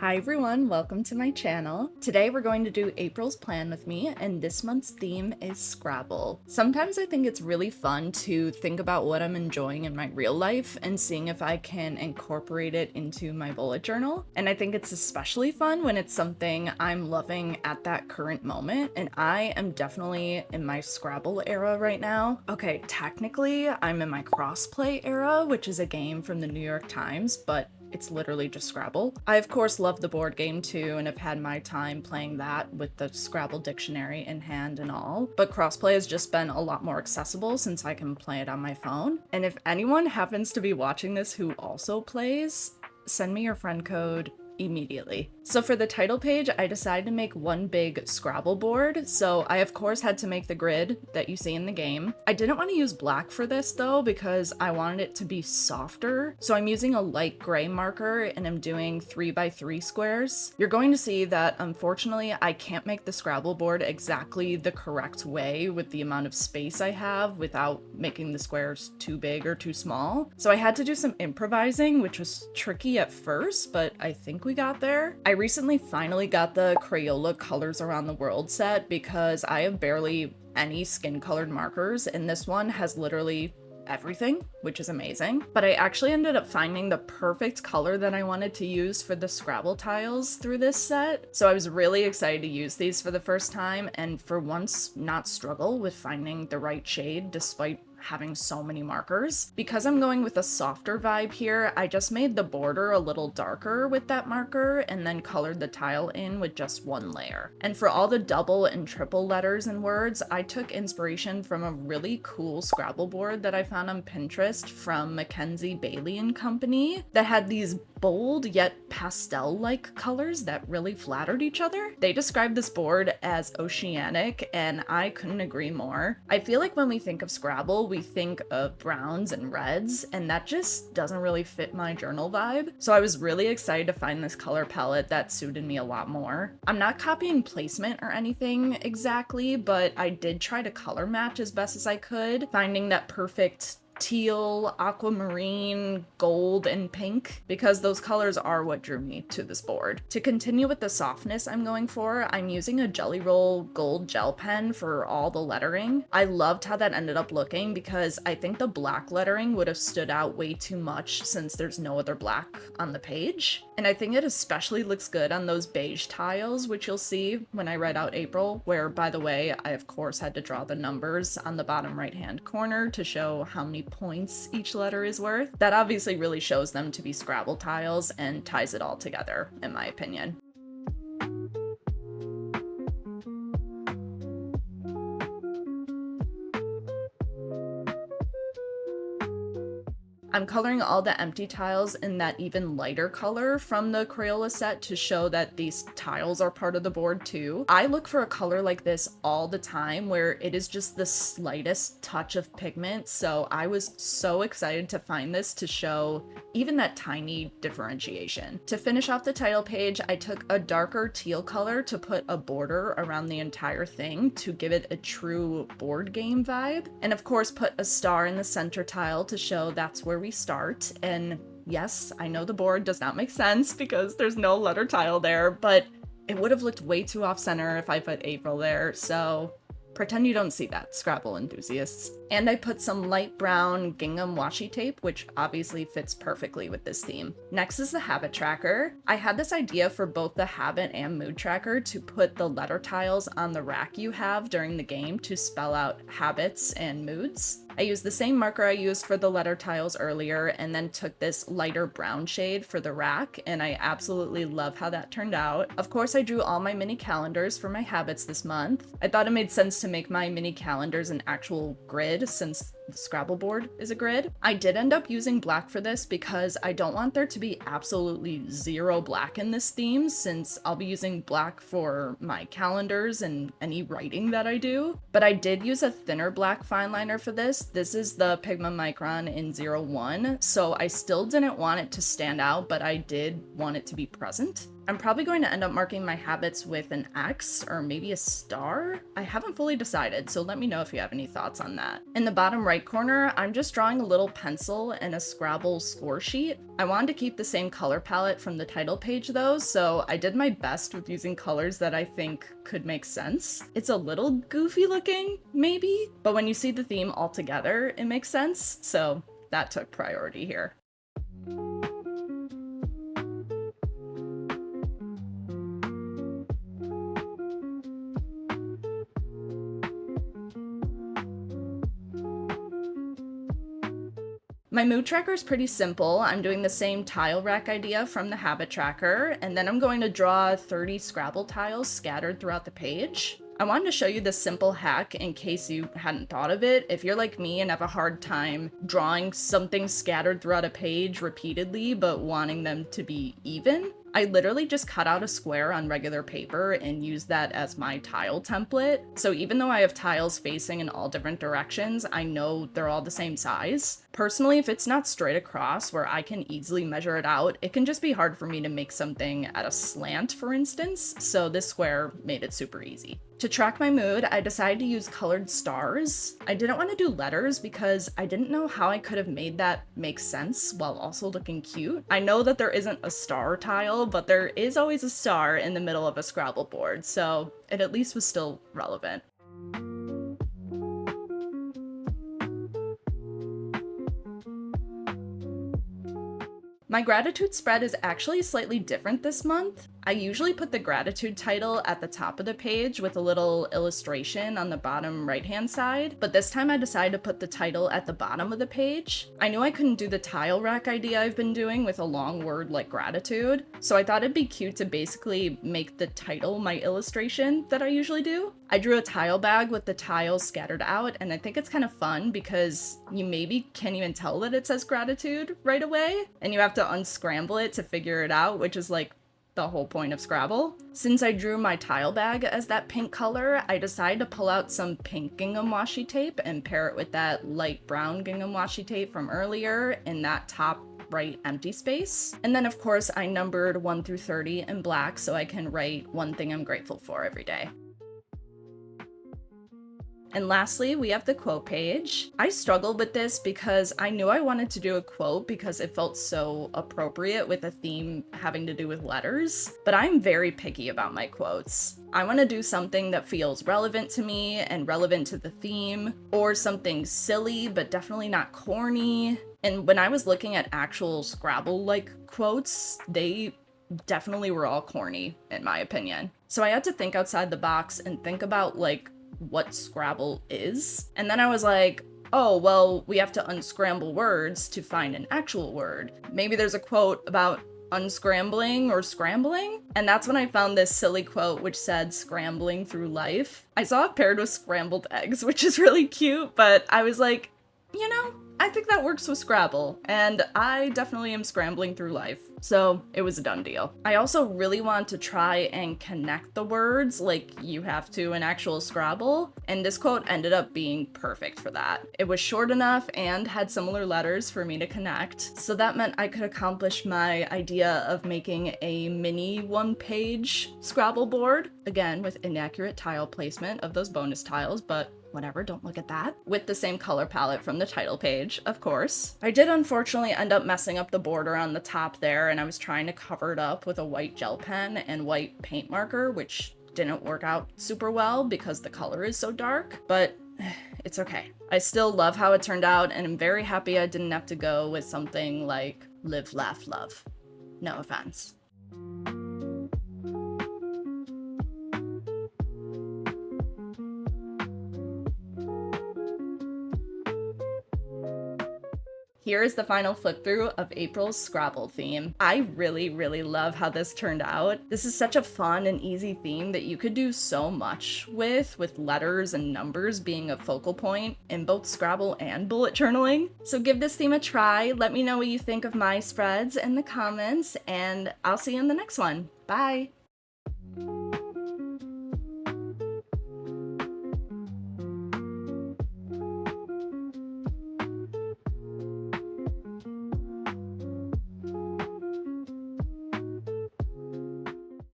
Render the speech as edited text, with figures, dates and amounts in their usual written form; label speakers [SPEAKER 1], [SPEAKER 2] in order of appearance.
[SPEAKER 1] Hi everyone, welcome to my channel. Today we're going to do April's plan with me, and this month's theme is Scrabble. Sometimes I think it's really fun to think about what I'm enjoying in my real life and seeing if I can incorporate it into my bullet journal. And I think it's especially fun when it's something I'm loving at that current moment, and I am definitely in my Scrabble era right now. Okay, technically I'm in my Crossplay era, which is a game from the New York Times, but it's literally just Scrabble. I of course love the board game too and have had my time playing that with the Scrabble dictionary in hand and all, but crossplay has just been a lot more accessible since I can play it on my phone. And if anyone happens to be watching this who also plays, send me your friend code immediately. So for the title page, I decided to make one big Scrabble board, so I of course had to make the grid that you see in the game. I didn't want to use black for this though because I wanted it to be softer, so I'm using a light gray marker and I'm doing 3x3 squares. You're going to see that unfortunately I can't make the Scrabble board exactly the correct way with the amount of space I have without making the squares too big or too small. So I had to do some improvising, which was tricky at first, but I think we got there. I recently finally got the Crayola Colors Around the World set because I have barely any skin colored markers, and this one has literally everything, which is amazing. But I actually ended up finding the perfect color that I wanted to use for the Scrabble tiles through this set. So I was really excited to use these for the first time and for once not struggle with finding the right shade despite having so many markers. Because I'm going with a softer vibe here, I just made the border a little darker with that marker and then colored the tile in with just one layer. And for all the double and triple letters and words, I took inspiration from a really cool Scrabble board that I found on Pinterest from Mackenzie Bailey and Company that had these bold yet pastel-like colors that really flattered each other. They described this board as oceanic, and I couldn't agree more. I feel like when we think of Scrabble, we think of browns and reds, and that just doesn't really fit my journal vibe. So I was really excited to find this color palette that suited me a lot more. I'm not copying placement or anything exactly, but I did try to color match as best as I could, finding that perfect teal, aquamarine, gold, and pink, because those colors are what drew me to this board. To continue with the softness I'm going for, I'm using a Jelly Roll gold gel pen for all the lettering. I loved how that ended up looking because I think the black lettering would have stood out way too much since there's no other black on the page. And I think it especially looks good on those beige tiles, which you'll see when I write out April, where, by the way, I of course had to draw the numbers on the bottom right-hand corner to show how many points each letter is worth. That obviously really shows them to be Scrabble tiles and ties it all together, in my opinion. I'm coloring all the empty tiles in that even lighter color from the Crayola set to show that these tiles are part of the board too. I look for a color like this all the time where it is just the slightest touch of pigment, so I was so excited to find this to show even that tiny differentiation. To finish off the title page, I took a darker teal color to put a border around the entire thing to give it a true board game vibe, and of course put a star in the center tile to show that's where we start. And yes, I know the board does not make sense because there's no letter tile there, but it would have looked way too off-center if I put April there, so pretend you don't see that, Scrabble enthusiasts. And I put some light brown gingham washi tape, which obviously fits perfectly with this theme. Next is the habit tracker. I had this idea for both the habit and mood tracker to put the letter tiles on the rack you have during the game to spell out habits and moods. I used the same marker I used for the letter tiles earlier and then took this lighter brown shade for the rack, and I absolutely love how that turned out. Of course, I drew all my mini calendars for my habits this month. I thought it made sense to make my mini calendars an actual grid since the Scrabble board is a grid. I did end up using black for this because I don't want there to be absolutely zero black in this theme, since I'll be using black for my calendars and any writing that I do. But I did use a thinner black fine liner for this notes, this is the Pigma Micron in 01, so I still didn't want it to stand out, but I did want it to be present. I'm probably going to end up marking my habits with an X or maybe a star. I haven't fully decided, so let me know if you have any thoughts on that. In the bottom right corner, I'm just drawing a little pencil and a Scrabble score sheet. I wanted to keep the same color palette from the title page though, so I did my best with using colors that I think could make sense. It's a little goofy looking, maybe, but when you see the theme all together, it makes sense, so that took priority here. My mood tracker is pretty simple. I'm doing the same tile rack idea from the habit tracker, and then I'm going to draw 30 Scrabble tiles scattered throughout the page. I wanted to show you this simple hack in case you hadn't thought of it. If you're like me and have a hard time drawing something scattered throughout a page repeatedly but wanting them to be even, I literally just cut out a square on regular paper and use that as my tile template. So even though I have tiles facing in all different directions, I know they're all the same size. Personally, if it's not straight across where I can easily measure it out, it can just be hard for me to make something at a slant, for instance, so this square made it super easy. To track my mood, I decided to use colored stars. I didn't want to do letters because I didn't know how I could have made that make sense while also looking cute. I know that there isn't a star tile, but there is always a star in the middle of a Scrabble board, so it at least was still relevant. My gratitude spread is actually slightly different this month. I usually put the gratitude title at the top of the page with a little illustration on the bottom right-hand side, but this time I decided to put the title at the bottom of the page. I knew I couldn't do the tile rack idea I've been doing with a long word like gratitude, so I thought it'd be cute to basically make the title my illustration that I usually do. I drew a tile bag with the tiles scattered out, and I think it's kind of fun because you maybe can't even tell that it says gratitude right away, and you have to unscramble it to figure it out, which is like the whole point of Scrabble. Since I drew my tile bag as that pink color, I decided to pull out some pink gingham washi tape and pair it with that light brown gingham washi tape from earlier in that top right empty space. And then of course I numbered 1 through 30 in black so I can write one thing I'm grateful for every day. And lastly, we have the quote page. I struggled with this because I knew I wanted to do a quote because it felt so appropriate with a theme having to do with letters, but I'm very picky about my quotes. I want to do something that feels relevant to me and relevant to the theme, or something silly but definitely not corny. And when I was looking at actual Scrabble-like quotes, they definitely were all corny, in my opinion. So I had to think outside the box and think about like what Scrabble is. And then I was like, oh, well, we have to unscramble words to find an actual word. Maybe there's a quote about unscrambling or scrambling? And that's when I found this silly quote which said scrambling through life. I saw it paired with scrambled eggs, which is really cute, but I was like, you know, I think that works with Scrabble, and I definitely am scrambling through life, so it was a done deal. I also really want to try and connect the words like you have to in actual Scrabble, and this quote ended up being perfect for that. It was short enough and had similar letters for me to connect, so that meant I could accomplish my idea of making a mini one-page Scrabble board, again with inaccurate tile placement of those bonus tiles, but whatever, don't look at that. With the same color palette from the title page, of course. I did unfortunately end up messing up the border on the top there, and I was trying to cover it up with a white gel pen and white paint marker, which didn't work out super well because the color is so dark, but it's okay. I still love how it turned out, and I'm very happy I didn't have to go with something like live, laugh, love. No offense. Here is the final flip through of April's Scrabble theme. I really, really love how this turned out. This is such a fun and easy theme that you could do so much with letters and numbers being a focal point in both Scrabble and bullet journaling. So give this theme a try. Let me know what you think of my spreads in the comments, and I'll see you in the next one. Bye!